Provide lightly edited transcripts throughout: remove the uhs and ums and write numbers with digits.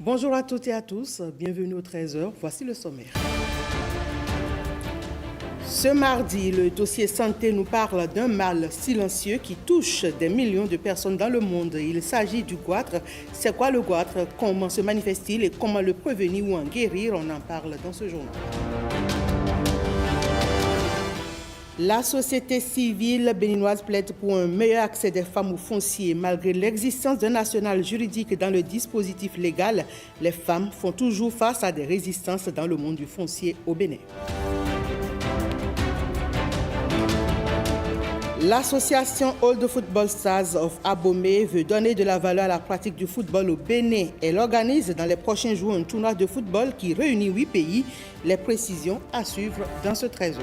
Bonjour à toutes et à tous, bienvenue au 13h, voici le sommaire. Ce mardi, le dossier santé nous parle d'un mal silencieux qui touche des millions de personnes dans le monde. Il s'agit du goitre. C'est quoi le goitre? Comment se manifeste-t-il et comment le prévenir ou en guérir? On en parle dans ce journal. La société civile béninoise plaide pour un meilleur accès des femmes au foncier. Malgré l'existence d'un national juridique dans le dispositif légal, les femmes font toujours face à des résistances dans le monde du foncier au Bénin. L'association Old Football Stars of Abomey veut donner de la valeur à la pratique du football au Bénin. Elle organise dans les prochains jours un tournoi de football qui réunit 8 pays. Les précisions à suivre dans ce 13h.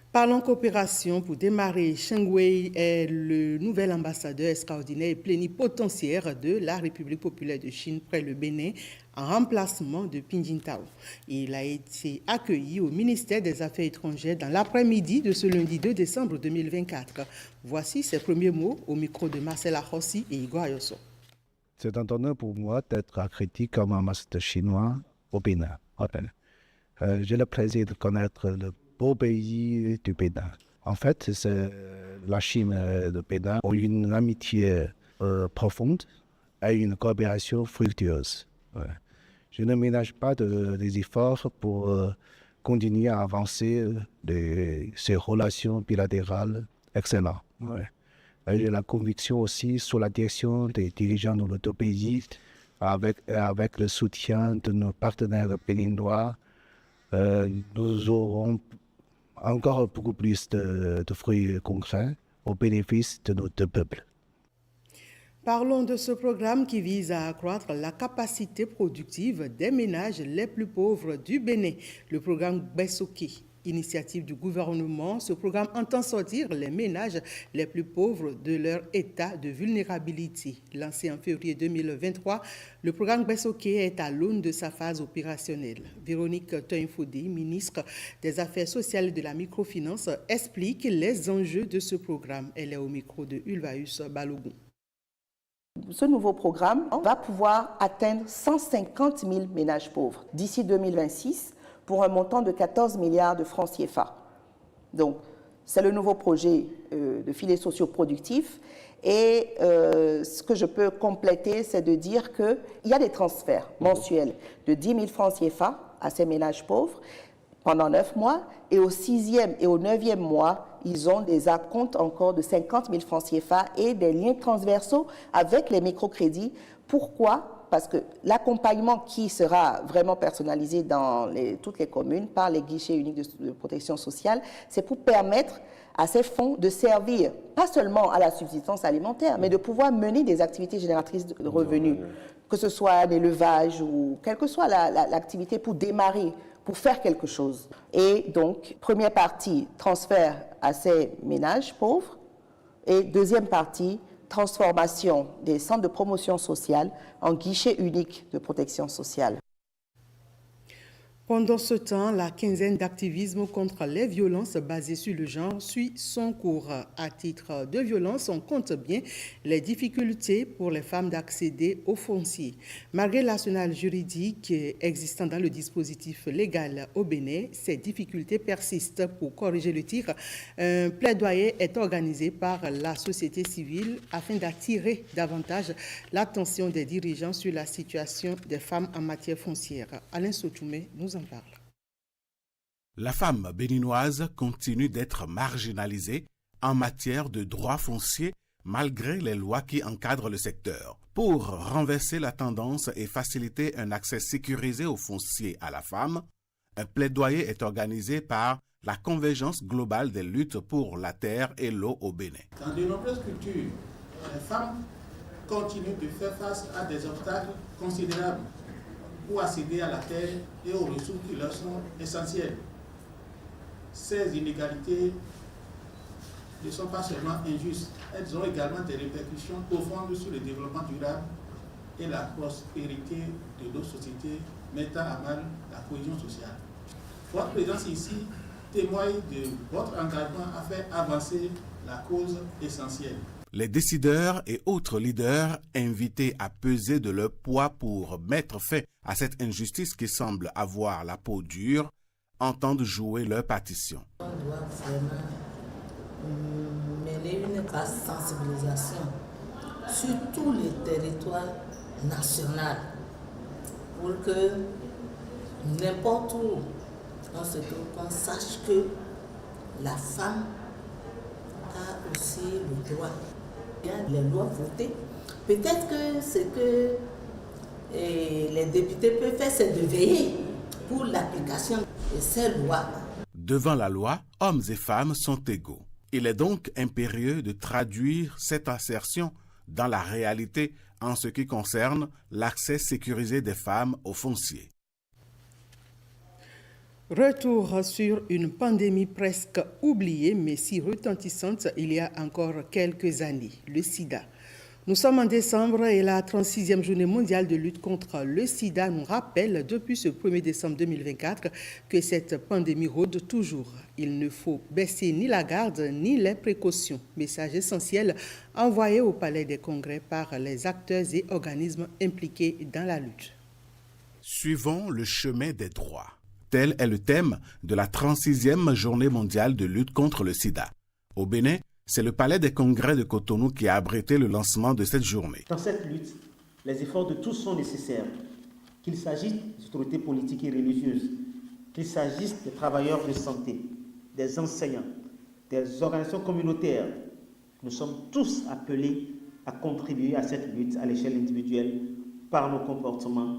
Parlons coopération. Pour démarrer, Cheng Wei est le nouvel ambassadeur extraordinaire et plénipotentiaire de la République populaire de Chine près le Bénin, en remplacement de Pin Jintao. Il a été accueilli au ministère des Affaires étrangères dans l'après-midi de ce lundi 2 décembre 2024. Voici ses premiers mots au micro de Marcela Rossi et Igor Ayoso. C'est un honneur pour moi d'être accrédité comme ambassadeur chinois au Bénin. J'ai le plaisir de connaître le beau pays du Bénin. En fait, c'est la Chine et le Bénin ont une amitié profonde et une coopération fructueuse. Je ne ménage pas des efforts pour continuer à avancer ces relations bilatérales excellentes. J'ai la conviction aussi sur la direction des dirigeants de notre pays, avec le soutien de nos partenaires béninois, nous aurons encore beaucoup plus de fruits concrets au bénéfice de nos deux peuples. Parlons de ce programme qui vise à accroître la capacité productive des ménages les plus pauvres du Bénin. Le programme Bessoké, initiative du gouvernement, ce programme entend sortir les ménages les plus pauvres de leur état de vulnérabilité. Lancé en février 2023, le programme Bessoké est à l'aune de sa phase opérationnelle. Véronique Toinfodé, ministre des Affaires sociales et de la microfinance, explique les enjeux de ce programme. Elle est au micro de Ulvaeus Balogun. Ce nouveau programme va pouvoir atteindre 150 000 ménages pauvres d'ici 2026 pour un montant de 14 milliards de francs CFA. Donc, c'est le nouveau projet de filet socio-productif. Et ce que je peux compléter, c'est de dire qu'il y a des transferts mensuels de 10 000 francs CFA à ces ménages pauvres pendant 9 mois. Et au 6e et au 9e mois, ils ont des acomptes encore de 50 000 francs CFA et des liens transversaux avec les microcrédits. Pourquoi ? Parce que l'accompagnement qui sera vraiment personnalisé dans toutes les communes par les guichets uniques de protection sociale, c'est pour permettre à ces fonds de servir pas seulement à la subsistance alimentaire, mais de pouvoir mener des activités génératrices de revenus, que ce soit l'élevage ou quelle que soit l'activité pour démarrer, pour faire quelque chose. Et donc, première partie, transfert à ces ménages pauvres, et deuxième partie, transformation des centres de promotion sociale en guichet unique de protection sociale. Pendant ce temps, la quinzaine d'activisme contre les violences basées sur le genre suit son cours. À titre de violence, on compte bien les difficultés pour les femmes d'accéder au foncier. Malgré l'arsenal juridique existant dans le dispositif légal au Bénin, ces difficultés persistent. Pour corriger le tir, un plaidoyer est organisé par la société civile afin d'attirer davantage l'attention des dirigeants sur la situation des femmes en matière foncière. Alain Sotoumé nous en parle. La femme béninoise continue d'être marginalisée en matière de droits fonciers malgré les lois qui encadrent le secteur. Pour renverser la tendance et faciliter un accès sécurisé au foncier à la femme, un plaidoyer est organisé par la Convergence globale des luttes pour la terre et l'eau au Bénin. Dans de nombreuses cultures, les femmes continuent de faire face à des obstacles considérables pour accéder à la terre et aux ressources qui leur sont essentielles. Ces inégalités ne sont pas seulement injustes, elles ont également des répercussions profondes sur le développement durable et la prospérité de nos sociétés, mettant à mal la cohésion sociale. Votre présence ici témoigne de votre engagement à faire avancer la cause essentielle. Les décideurs et autres leaders invités à peser de leur poids pour mettre fin à cette injustice qui semble avoir la peau dure entendent jouer leur partition. On doit vraiment mener une vaste sensibilisation sur tous les territoires nationaux pour que n'importe où on se trouve, qu'on sache que la femme a aussi le droit. Les lois votées. Peut-être que ce que les députés peuvent faire, c'est de veiller pour l'application de ces lois. Devant la loi, hommes et femmes sont égaux. Il est donc impérieux de traduire cette assertion dans la réalité en ce qui concerne l'accès sécurisé des femmes au foncier. Retour sur une pandémie presque oubliée mais si retentissante il y a encore quelques années, le sida. Nous sommes en décembre et la 36e journée mondiale de lutte contre le sida nous rappelle depuis ce 1er décembre 2024 que cette pandémie rôde toujours. Il ne faut baisser ni la garde ni les précautions. Message essentiel envoyé au Palais des Congrès par les acteurs et organismes impliqués dans la lutte. Suivons le chemin des droits. Tel est le thème de la 36e journée mondiale de lutte contre le sida. Au Bénin, c'est le Palais des Congrès de Cotonou qui a abrité le lancement de cette journée. Dans cette lutte, les efforts de tous sont nécessaires, qu'il s'agisse des autorités politiques et religieuses, qu'il s'agisse des travailleurs de santé, des enseignants, des organisations communautaires. Nous sommes tous appelés à contribuer à cette lutte à l'échelle individuelle par nos comportements,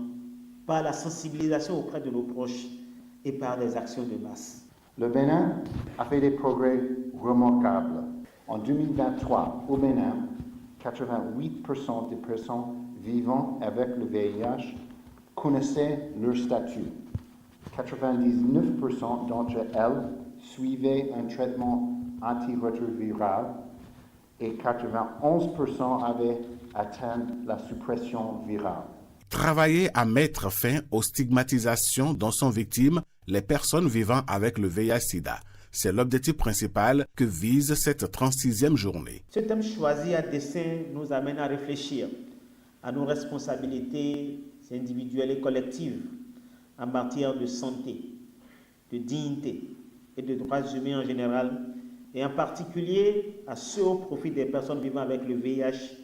par la sensibilisation auprès de nos proches et par des actions de masse. Le Bénin a fait des progrès remarquables. En 2023, au Bénin, 88% des personnes vivant avec le VIH connaissaient leur statut. 99% d'entre elles suivaient un traitement antirétroviral et 91% avaient atteint la suppression virale. Travailler à mettre fin aux stigmatisations dont sont victimes les personnes vivant avec le VIH-Sida. C'est l'objectif principal que vise cette 36e journée. Ce thème choisi à dessein nous amène à réfléchir à nos responsabilités individuelles et collectives en matière de santé, de dignité et de droits humains en général, et en particulier à ceux au profit des personnes vivant avec le VIH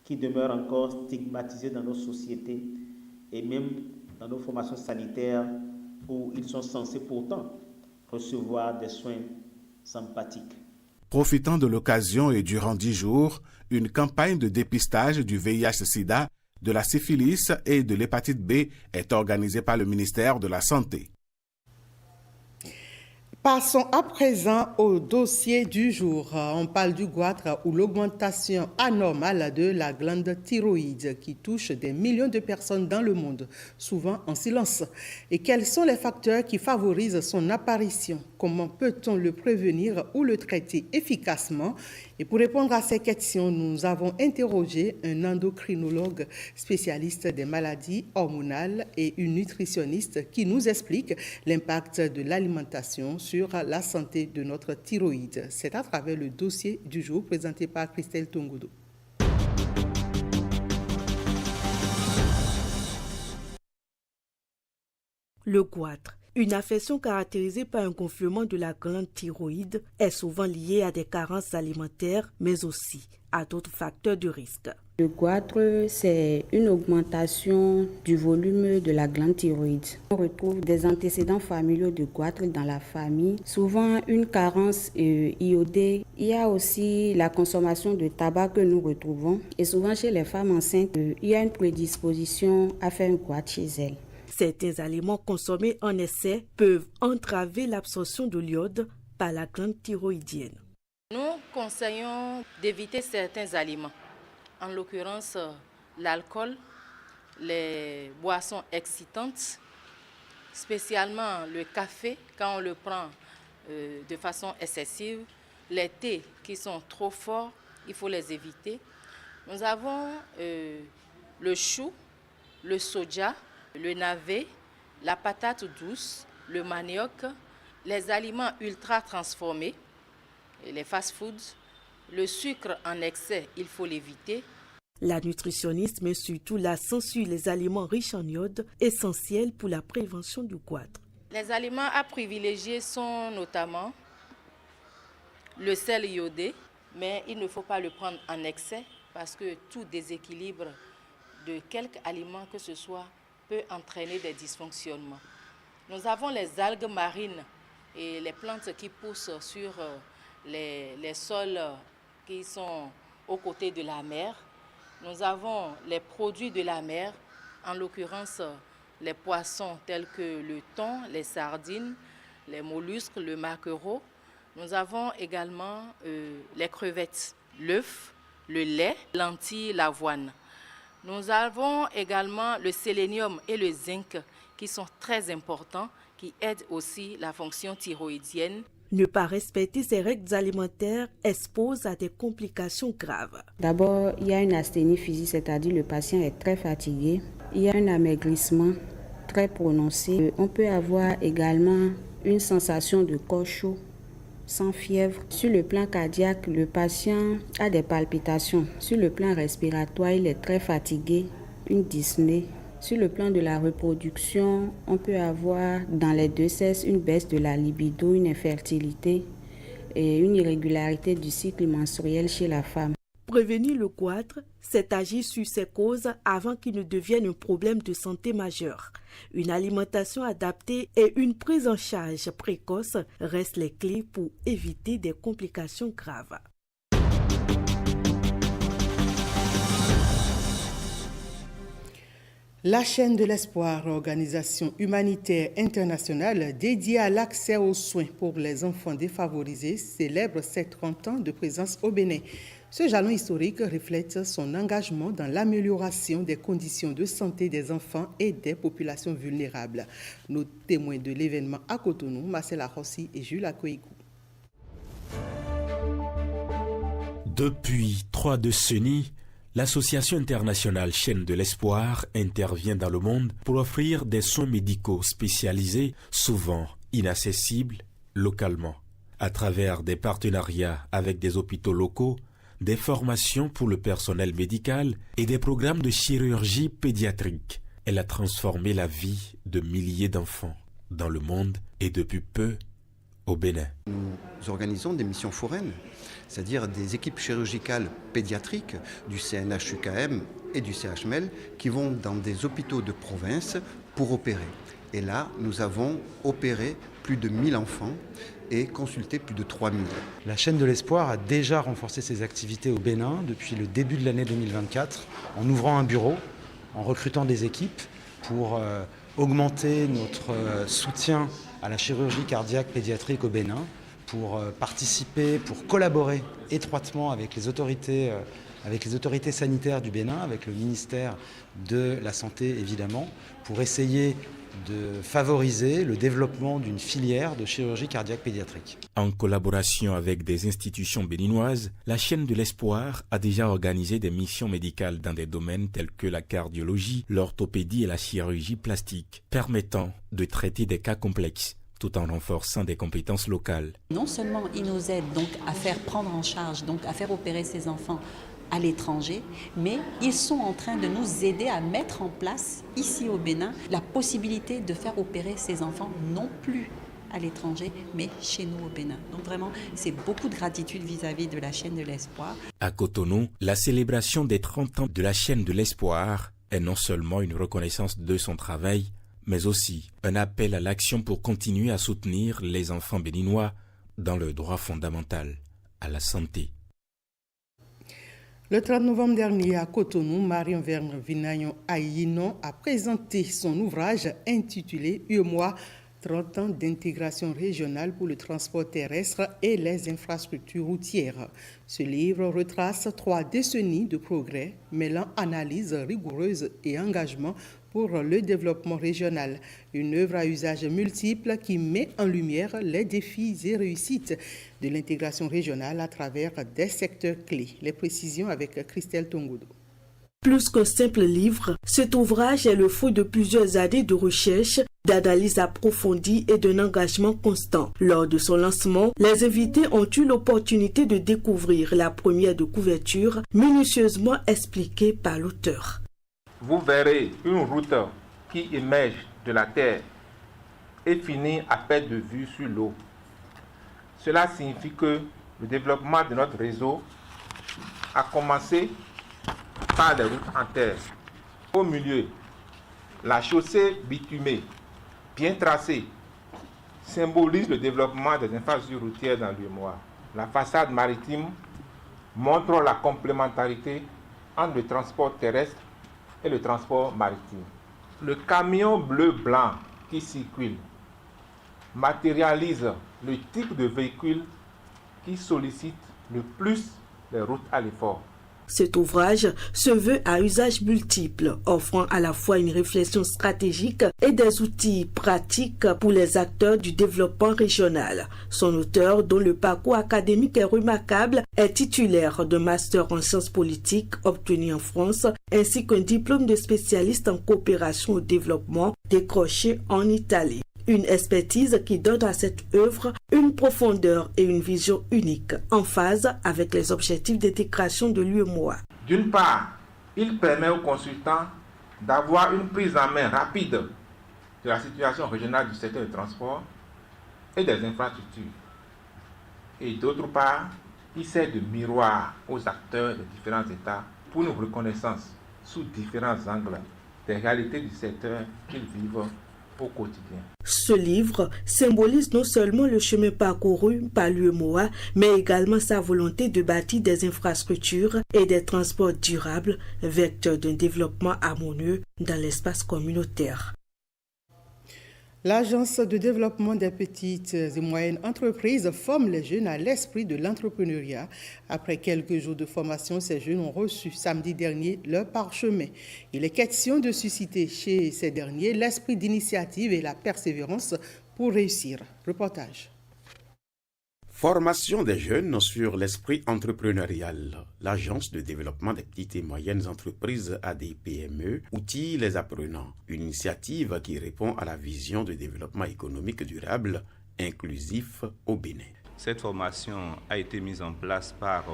qui demeurent encore stigmatisés dans nos sociétés et même dans nos formations sanitaires où ils sont censés pourtant recevoir des soins sympathiques. Profitant de l'occasion et durant 10 jours, une campagne de dépistage du VIH-Sida, de la syphilis et de l'hépatite B est organisée par le ministère de la Santé. Passons à présent au dossier du jour. On parle du goitre ou l'augmentation anormale de la glande thyroïde qui touche des millions de personnes dans le monde, souvent en silence. Et quels sont les facteurs qui favorisent son apparition? Comment peut-on le prévenir ou le traiter efficacement? Et pour répondre à ces questions, nous avons interrogé un endocrinologue spécialiste des maladies hormonales et une nutritionniste qui nous explique l'impact de l'alimentation sur la santé de notre thyroïde. C'est à travers le dossier du jour présenté par Christelle Tongodo. Le goitre, une affection caractérisée par un gonflement de la glande thyroïde, est souvent liée à des carences alimentaires, mais aussi à d'autres facteurs de risque. Le goitre, c'est une augmentation du volume de la glande thyroïde. On retrouve des antécédents familiaux de goitre dans la famille, souvent une carence iodée. Il y a aussi la consommation de tabac que nous retrouvons. Et souvent chez les femmes enceintes, il y a une prédisposition à faire un goitre chez elles. Certains aliments consommés en excès peuvent entraver l'absorption de l'iode par la glande thyroïdienne. Nous conseillons d'éviter certains aliments, en l'occurrence l'alcool, les boissons excitantes, spécialement le café quand on le prend de façon excessive, les thés qui sont trop forts, il faut les éviter. Nous avons le chou, le soja, le navet, la patate douce, le manioc, les aliments ultra transformés, les fast-foods, Le sucre en excès, il faut l'éviter. La nutritionniste met surtout l'accent sur les aliments riches en iode, essentiels pour la prévention du goitre. Les aliments à privilégier sont notamment le sel iodé, mais il ne faut pas le prendre en excès parce que tout déséquilibre de quelque aliment que ce soit peut entraîner des dysfonctionnements. Nous avons les algues marines et les plantes qui poussent sur les sols qui sont aux côtés de la mer. Nous avons les produits de la mer, en l'occurrence les poissons tels que le thon, les sardines, les mollusques, le maquereau. Nous avons également les crevettes, l'œuf, le lait, lentilles, l'avoine. Nous avons également le sélénium et le zinc qui sont très importants, qui aident aussi la fonction thyroïdienne. Ne pas respecter ces règles alimentaires expose à des complications graves. D'abord, il y a une asthénie physique, c'est-à-dire le patient est très fatigué. Il y a un amaigrissement très prononcé. On peut avoir également une sensation de corps chaud, sans fièvre. Sur le plan cardiaque, le patient a des palpitations. Sur le plan respiratoire, il est très fatigué, une dyspnée. Sur le plan de la reproduction, on peut avoir dans les deux sexes une baisse de la libido, une infertilité et une irrégularité du cycle menstruel chez la femme. Prévenir le goitre, c'est agir sur ses causes avant qu'il ne devienne un problème de santé majeur. Une alimentation adaptée et une prise en charge précoce restent les clés pour éviter des complications graves. La chaîne de l'espoir, organisation humanitaire internationale dédiée à l'accès aux soins pour les enfants défavorisés, célèbre ses 30 ans de présence au Bénin. Ce jalon historique reflète son engagement dans l'amélioration des conditions de santé des enfants et des populations vulnérables. Nos témoins de l'événement à Cotonou, Marcel Arossi et Jules Akoigou. Depuis 3 décennies, l'Association internationale Chaîne de l'Espoir intervient dans le monde pour offrir des soins médicaux spécialisés, souvent inaccessibles localement, à travers des partenariats avec des hôpitaux locaux, des formations pour le personnel médical et des programmes de chirurgie pédiatrique. Elle a transformé la vie de milliers d'enfants dans le monde et depuis peu au Bénin. Nous organisons des missions foraines, c'est-à-dire des équipes chirurgicales pédiatriques du CNH-UKM et du CHML qui vont dans des hôpitaux de province pour opérer. Et là, nous avons opéré plus de 1000 enfants et consulté plus de 3000. La chaîne de l'espoir a déjà renforcé ses activités au Bénin depuis le début de l'année 2024 en ouvrant un bureau, en recrutant des équipes pour augmenter notre soutien à la chirurgie cardiaque pédiatrique au Bénin, pour participer, pour collaborer étroitement avec les autorités sanitaires du Bénin, avec le ministère de la Santé évidemment, pour essayer de favoriser le développement d'une filière de chirurgie cardiaque pédiatrique. En collaboration avec des institutions béninoises, la chaîne de l'espoir a déjà organisé des missions médicales dans des domaines tels que la cardiologie, l'orthopédie et la chirurgie plastique, permettant de traiter des cas complexes tout en renforçant des compétences locales. Non seulement ils nous aident donc à faire prendre en charge, donc à faire opérer ces enfants à l'étranger, mais ils sont en train de nous aider à mettre en place, ici au Bénin, la possibilité de faire opérer ces enfants non plus à l'étranger, mais chez nous au Bénin. Donc vraiment, c'est beaucoup de gratitude vis-à-vis de la chaîne de l'espoir. À Cotonou, la célébration des 30 ans de la chaîne de l'espoir est non seulement une reconnaissance de son travail, mais aussi un appel à l'action pour continuer à soutenir les enfants béninois dans leur droit fondamental à la santé. Le 30 novembre dernier, à Cotonou, Marion Verne Vinayon Ayinon a présenté son ouvrage intitulé « UEMOA, 30 ans d'intégration régionale pour le transport terrestre et les infrastructures routières ». Ce livre retrace 3 décennies de progrès, mêlant analyse rigoureuse et engagement pour le développement régional. Une œuvre à usage multiple qui met en lumière les défis et réussites de l'intégration régionale à travers des secteurs clés. Les précisions avec Christelle Tongodo. Plus qu'un simple livre, cet ouvrage est le fruit de plusieurs années de recherche, d'analyse approfondie et d'un engagement constant. Lors de son lancement, les invités ont eu l'opportunité de découvrir la première de couverture minutieusement expliquée par l'auteur. Vous verrez une route qui émerge de la terre et finit à perte de vue sur l'eau. Cela signifie que le développement de notre réseau a commencé par des routes en terre. Au milieu, la chaussée bitumée, bien tracée, symbolise le développement des infrastructures routières dans l'UEMOA. La façade maritime montre la complémentarité entre le transport terrestre et le transport maritime. Le camion bleu-blanc qui circule matérialise le type de véhicule qui sollicite le plus les routes à l'effort. Cet ouvrage se veut à usage multiple, offrant à la fois une réflexion stratégique et des outils pratiques pour les acteurs du développement régional. Son auteur, dont le parcours académique est remarquable, est titulaire d'un master en sciences politiques obtenu en France, ainsi qu'un diplôme de spécialiste en coopération au développement décroché en Italie. Une expertise qui donne à cette œuvre une profondeur et une vision unique, en phase avec les objectifs d'intégration de l'UEMOA. D'une part, il permet aux consultants d'avoir une prise en main rapide de la situation régionale du secteur du transport et des infrastructures. Et d'autre part, il sert de miroir aux acteurs des différents États pour une reconnaissance sous différents angles des réalités du secteur qu'ils vivent au quotidien. Ce livre symbolise non seulement le chemin parcouru par l'UEMOA, mais également sa volonté de bâtir des infrastructures et des transports durables, vecteurs d'un développement harmonieux dans l'espace communautaire. L'Agence de développement des petites et moyennes entreprises forme les jeunes à l'esprit de l'entrepreneuriat. Après quelques jours de formation, ces jeunes ont reçu samedi dernier leur parchemin. Il est question de susciter chez ces derniers l'esprit d'initiative et la persévérance pour réussir. Reportage. Formation des jeunes sur l'esprit entrepreneurial. L'Agence de développement des petites et moyennes entreprises ADPME outille les apprenants. Une initiative qui répond à la vision de développement économique durable, inclusif au Bénin. Cette formation a été mise en place par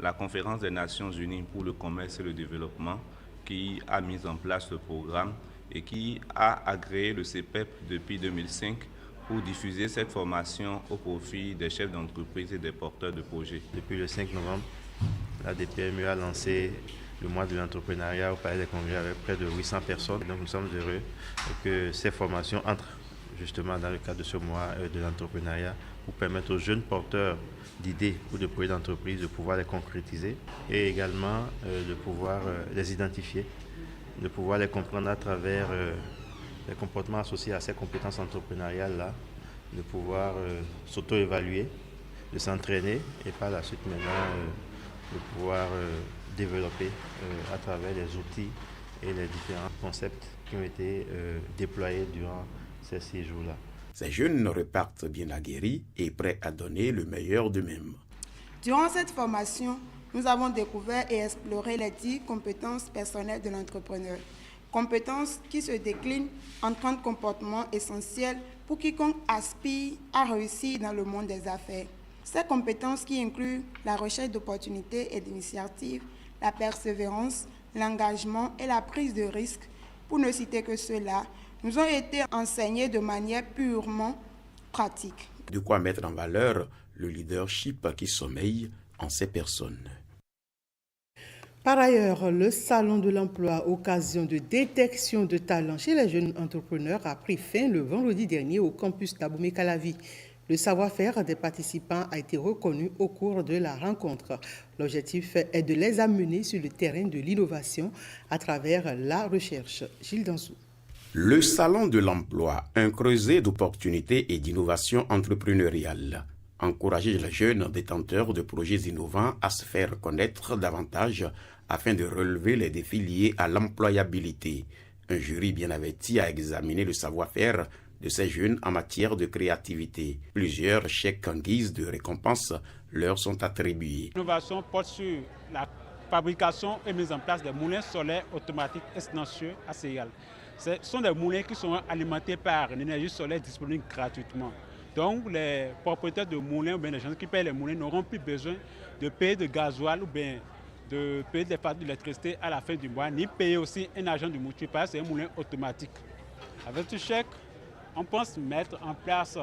la Conférence des Nations Unies pour le commerce et le développement qui a mis en place le programme et qui a agréé le CEPEP depuis 2005 pour diffuser cette formation au profit des chefs d'entreprise et des porteurs de projets. Depuis le 5 novembre, la DPME a lancé le mois de l'entrepreneuriat au Palais des Congrès avec près de 800 personnes. Donc nous sommes heureux que ces formations entrent justement dans le cadre de ce mois de l'entrepreneuriat pour permettre aux jeunes porteurs d'idées ou de projets d'entreprise de pouvoir les concrétiser et également de pouvoir les identifier, de pouvoir les comprendre à travers les comportements associés à ces compétences entrepreneuriales-là, de pouvoir s'auto-évaluer, de s'entraîner et par la suite maintenant de pouvoir développer à travers les outils et les différents concepts qui ont été déployés durant ces 6 jours-là. Ces jeunes repartent bien aguerris et prêts à donner le meilleur d'eux-mêmes. Durant cette formation, nous avons découvert et exploré les 10 compétences personnelles de l'entrepreneur. Compétences qui se déclinent en 30 comportements essentiels pour quiconque aspire à réussir dans le monde des affaires. Ces compétences qui incluent la recherche d'opportunités et d'initiatives, la persévérance, l'engagement et la prise de risque, pour ne citer que ceux-là, nous ont été enseignées de manière purement pratique. De quoi mettre en valeur le leadership qui sommeille en ces personnes. Par ailleurs, le Salon de l'emploi, occasion de détection de talents chez les jeunes entrepreneurs, a pris fin le vendredi dernier au campus d'Abomey-Calavi. Le savoir-faire des participants a été reconnu au cours de la rencontre. L'objectif est de les amener sur le terrain de l'innovation à travers la recherche. Gilles Danzou. Le Salon de l'emploi, un creuset d'opportunités et d'innovation entrepreneuriale. Encourager les jeunes détenteurs de projets innovants à se faire connaître davantage afin de relever les défis liés à l'employabilité. Un jury bien averti a examiné le savoir-faire de ces jeunes en matière de créativité. Plusieurs chèques en guise de récompense leur sont attribués. L'innovation porte sur la fabrication et mise en place des moulins solaires automatiques et silencieux à Ségal. Ce sont des moulins qui seront alimentés par l'énergie solaire disponible gratuitement. Donc les propriétaires de moulins ou bien les gens qui payent les moulins n'auront plus besoin de payer de gasoil ou bien de payer des factures d'électricité à la fin du mois, ni payer aussi un agent de mouture parce que c'est un moulin automatique. Avec ce chèque, on pense mettre en place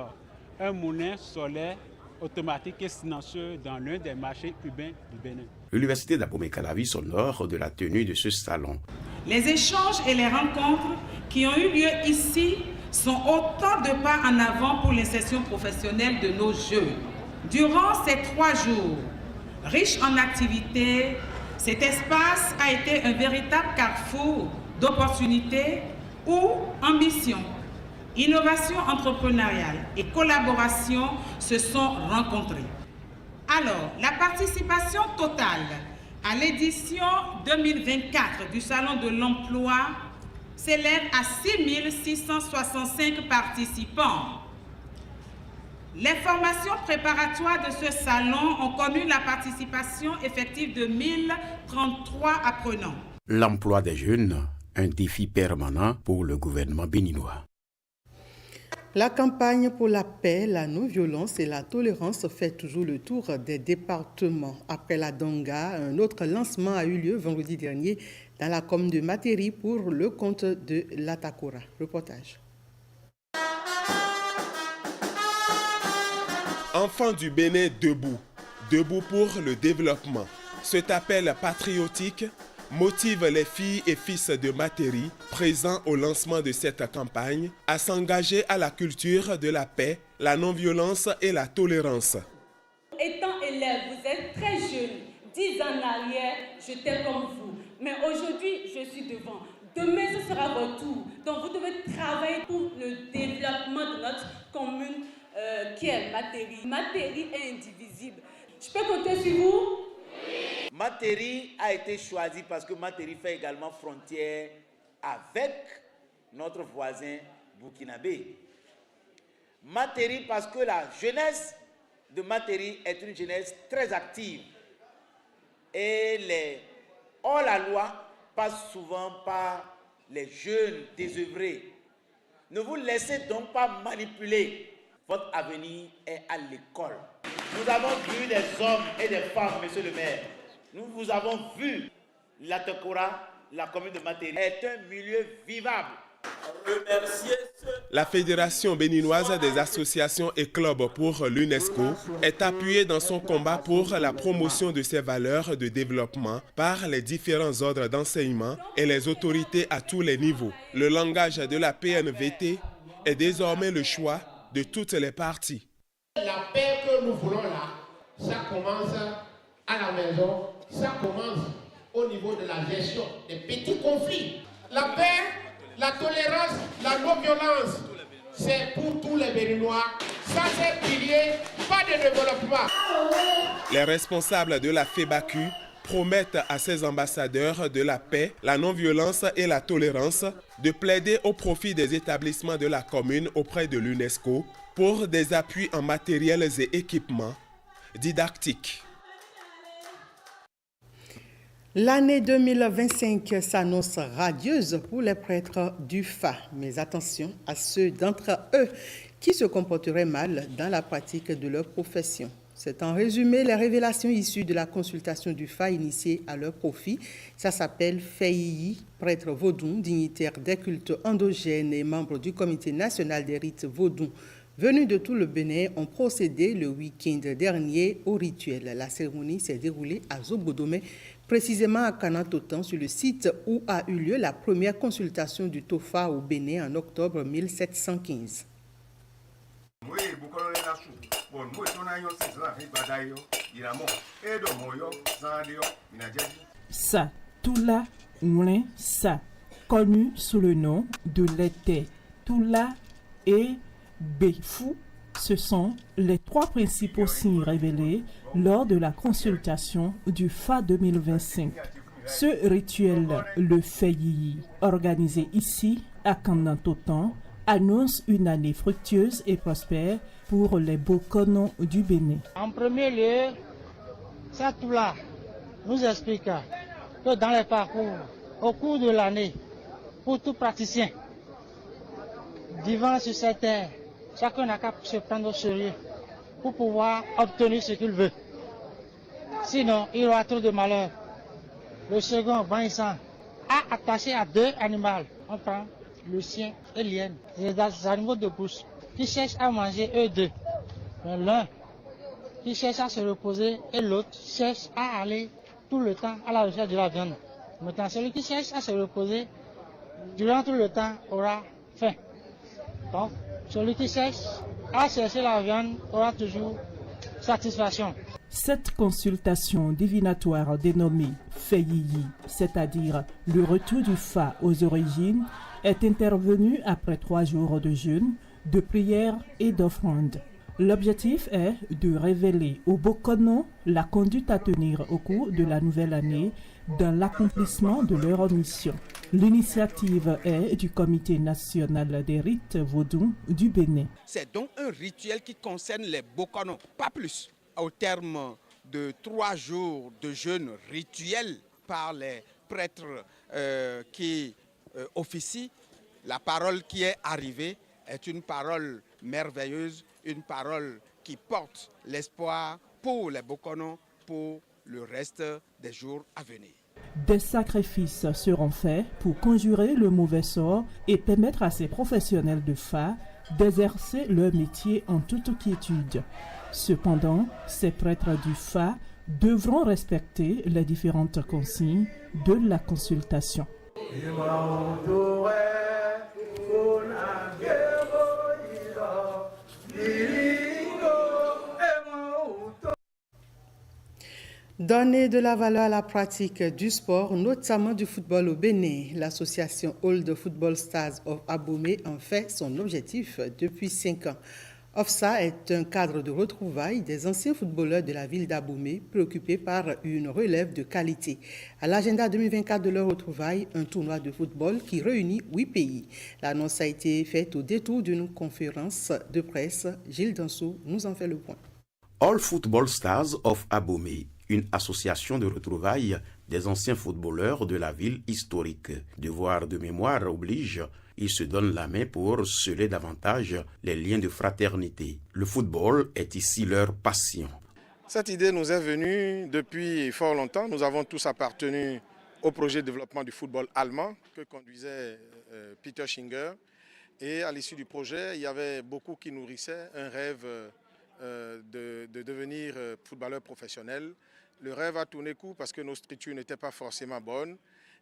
un moulin solaire automatique et silencieux dans l'un des marchés urbains du Bénin. L'université d'Abomey-Calavi s'honore de la tenue de ce salon. Les échanges et les rencontres qui ont eu lieu ici sont autant de pas en avant pour l'insertion professionnelle de nos jeunes. Durant ces 3 jours, riches en activités, cet espace a été un véritable carrefour d'opportunités où ambition, innovation entrepreneuriale et collaboration se sont rencontrées. Alors, la participation totale à l'édition 2024 du Salon de l'Emploi s'élève à 6 665 participants. Les formations préparatoires de ce salon ont connu la participation effective de 1033 apprenants. L'emploi des jeunes, un défi permanent pour le gouvernement béninois. La campagne pour la paix, la non-violence et la tolérance fait toujours le tour des départements. Après la Donga, un autre lancement a eu lieu vendredi dernier dans la commune de Materi pour le compte de l'Atakora. Reportage. Enfants du Bénin debout, debout pour le développement. Cet appel patriotique motive les filles et fils de Materi, présents au lancement de cette campagne, à s'engager à la culture de la paix, la non-violence et la tolérance. Étant élève, vous êtes très jeune. 10 ans en arrière, j'étais comme vous. Mais aujourd'hui, je suis devant. Demain, ce sera votre tour. Donc, vous devez travailler pour le développement de notre commune qui est Materi. Materi est indivisible. Je peux compter sur vous? Oui. Materi a été choisi parce que Materi fait également frontière avec notre voisin burkinabé. Materi parce que la jeunesse de Materi est une jeunesse très active. Et les hors-la-loi passent souvent par les jeunes désœuvrés. Ne vous laissez donc pas manipuler. Votre avenir est à l'école. Nous avons vu des hommes et des femmes, monsieur le maire. Nous vous avons vu. L'Atakora, la commune de Materi, est un milieu vivable. La Fédération béninoise des associations et clubs pour l'UNESCO est appuyée dans son combat pour la promotion de ses valeurs de développement par les différents ordres d'enseignement et les autorités à tous les niveaux. Le langage de la PNVT est désormais le choix de toutes les parties. La paix que nous voulons là, ça commence à la maison, ça commence au niveau de la gestion des petits conflits. La paix, la tolérance, la non-violence, c'est pour tous les Béninois. Ça, c'est pilier, pas de développement. Les responsables de la FEBACU promettent à ses ambassadeurs de la paix, la non-violence et la tolérance de plaider au profit des établissements de la commune auprès de l'UNESCO pour des appuis en matériels et équipements didactiques. L'année 2025 s'annonce radieuse pour les prêtres du FA, mais attention à ceux d'entre eux qui se comporteraient mal dans la pratique de leur profession. C'est en résumé les révélations issues de la consultation du FA initiée à leur profit. Ça s'appelle FEII, prêtre vaudou, dignitaire des cultes endogènes et membre du comité national des rites vaudou. Venus de tout le Bénin ont procédé le week-end dernier au rituel. La cérémonie s'est déroulée à Zobodomé, précisément à Kanatotan, sur le site où a eu lieu la première consultation du TOFA au Bénin en octobre 1715. Ça, Toula Moulin Sa, connu sous le nom de l'été Toula et Béfou, ce sont les 3 principaux signes révélés lors de la consultation du FA 2025. Ce rituel, le FEII, organisé ici à Kanatotan, annonce une année fructueuse et prospère pour les Bokono du Bénin. En premier lieu, Satoula nous explique que dans les parcours, au cours de l'année, pour tout praticien, vivant sur cette terre, chacun n'a qu'à se prendre au sérieux pour pouvoir obtenir ce qu'il veut. Sinon, il y aura trop de malheur. Le second, Vincent, a attaché à 2 animaux. On prend le chien et l'hyène, des animaux de brousse, qui cherchent à manger eux deux. Mais l'un qui cherche à se reposer et l'autre cherche à aller tout le temps à la recherche de la viande. Maintenant, celui qui cherche à se reposer durant tout le temps aura faim. Donc, celui qui cherche à chercher la viande aura toujours satisfaction. Cette consultation divinatoire dénommée Feyiyi, c'est-à-dire le retour du Fa aux origines, est intervenue après 3 jours de jeûne, de prière et d'offrande. L'objectif est de révéler aux Bokono la conduite à tenir au cours de la nouvelle année dans l'accomplissement de leur mission. L'initiative est du Comité national des rites vaudous du Bénin. C'est donc un rituel qui concerne les Bokono, pas plus. Au terme de 3 jours de jeûne rituel par les prêtres qui officient, la parole qui est arrivée est une parole merveilleuse, une parole qui porte l'espoir pour les Bokono pour le reste des jours à venir. Des sacrifices seront faits pour conjurer le mauvais sort et permettre à ces professionnels de Fa d'exercer leur métier en toute quiétude. Cependant, ces prêtres du Fa devront respecter les différentes consignes de la consultation. Donner de la valeur à la pratique du sport, notamment du football au Bénin. L'association Old Football Stars of Abomey en fait son objectif depuis 5 ans. OFSA est un cadre de retrouvailles des anciens footballeurs de la ville d'Abomey préoccupés par une relève de qualité. À l'agenda 2024 de leur retrouvailles, un tournoi de football qui réunit 8 pays. L'annonce a été faite au détour d'une conférence de presse. Gilles Dansou nous en fait le point. All Football Stars of Abomey, une association de retrouvailles des anciens footballeurs de la ville historique. Devoir de mémoire oblige, ils se donnent la main pour sceller davantage les liens de fraternité. Le football est ici leur passion. Cette idée nous est venue depuis fort longtemps. Nous avons tous appartenu au projet de développement du football allemand que conduisait Peter Schinger. Et à l'issue du projet, il y avait beaucoup qui nourrissaient un rêve de devenir footballeur professionnel. Le rêve a tourné court parce que nos structures n'étaient pas forcément bonnes.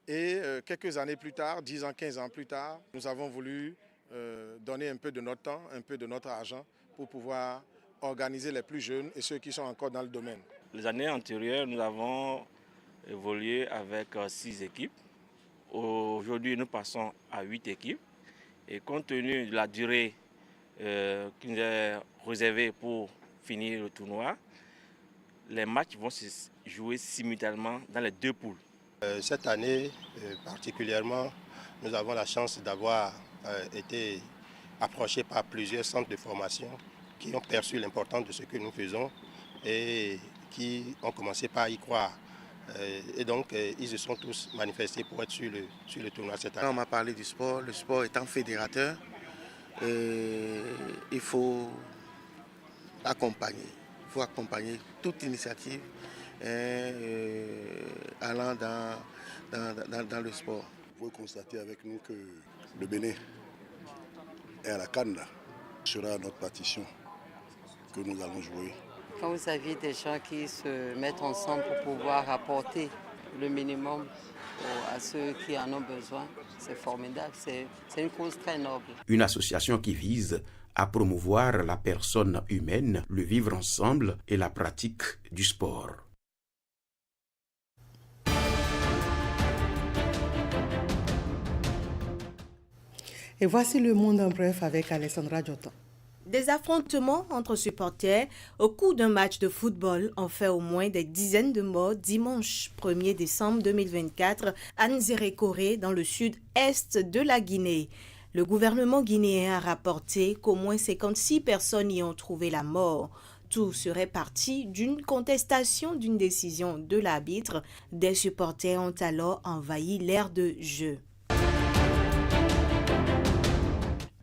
Et quelques années plus tard, 10 ans, 15 ans plus tard, nous avons voulu donner un peu de notre temps, un peu de notre argent pour pouvoir organiser les plus jeunes et ceux qui sont encore dans le domaine. Les années antérieures, nous avons évolué avec 6 équipes. Aujourd'hui, nous passons à 8 équipes. Et compte tenu de la durée qui nous est réservée pour finir le tournoi, les matchs vont se jouer simultanément dans les 2 poules. Cette année particulièrement, nous avons la chance d'avoir été approchés par plusieurs centres de formation qui ont perçu l'importance de ce que nous faisons et qui ont commencé par y croire. Et donc, ils se sont tous manifestés pour être sur le tournoi cette année. On m'a parlé du sport, le sport étant fédérateur, il faut accompagner. Il faut accompagner toute initiative allant dans le sport. Vous pouvez constater avec nous que le Bénin est à la CAN. Ce sera notre partition que nous allons jouer. Quand vous aviez des gens qui se mettent ensemble pour pouvoir apporter le minimum à ceux qui en ont besoin, c'est formidable, c'est une cause très noble. Une association qui vise à promouvoir la personne humaine, le vivre ensemble et la pratique du sport. Et voici le monde en bref avec Alessandra Diotan. Des affrontements entre supporters au cours d'un match de football ont fait au moins des dizaines de morts dimanche 1er décembre 2024 à Nzérékoré dans le sud-est de la Guinée. Le gouvernement guinéen a rapporté qu'au moins 56 personnes y ont trouvé la mort. Tout serait parti d'une contestation d'une décision de l'arbitre. Des supporters ont alors envahi l'aire de jeu.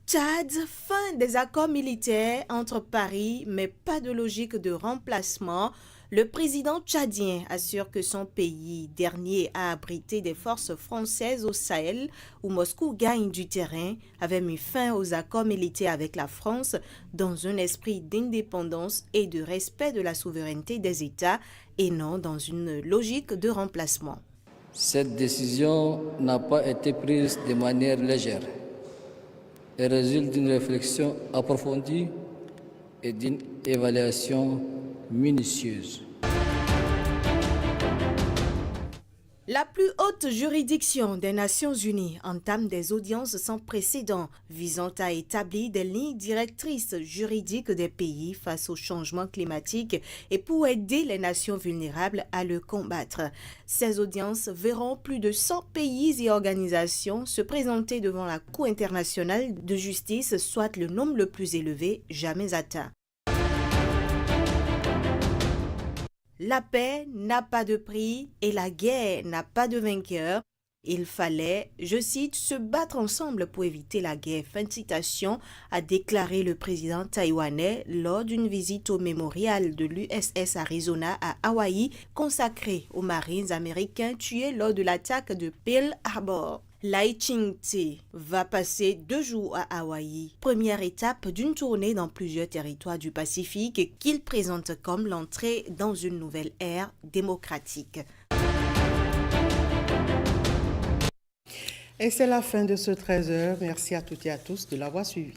Tchad, fin des accords militaires entre Paris, mais pas de logique de remplacement. Le président tchadien assure que son pays, dernier à abriter des forces françaises au Sahel, où Moscou gagne du terrain, avait mis fin aux accords militaires avec la France dans un esprit d'indépendance et de respect de la souveraineté des États et non dans une logique de remplacement. Cette décision n'a pas été prise de manière légère. Elle résulte d'une réflexion approfondie et d'une évaluation minutieuse. La plus haute juridiction des Nations Unies entame des audiences sans précédent visant à établir des lignes directrices juridiques des pays face au changement climatique et pour aider les nations vulnérables à le combattre. Ces audiences verront plus de 100 pays et organisations se présenter devant la Cour internationale de justice, soit le nombre le plus élevé jamais atteint. La paix n'a pas de prix et la guerre n'a pas de vainqueur. Il fallait, je cite, se battre ensemble pour éviter la guerre. Fin de citation, a déclaré le président taïwanais lors d'une visite au mémorial de l'USS Arizona à Hawaï, consacré aux Marines américains tués lors de l'attaque de Pearl Harbor. Lai Ching-te va passer 2 jours à Hawaï, première étape d'une tournée dans plusieurs territoires du Pacifique qu'il présente comme l'entrée dans une nouvelle ère démocratique. Et c'est la fin de ce 13h. Merci à toutes et à tous de l'avoir suivi.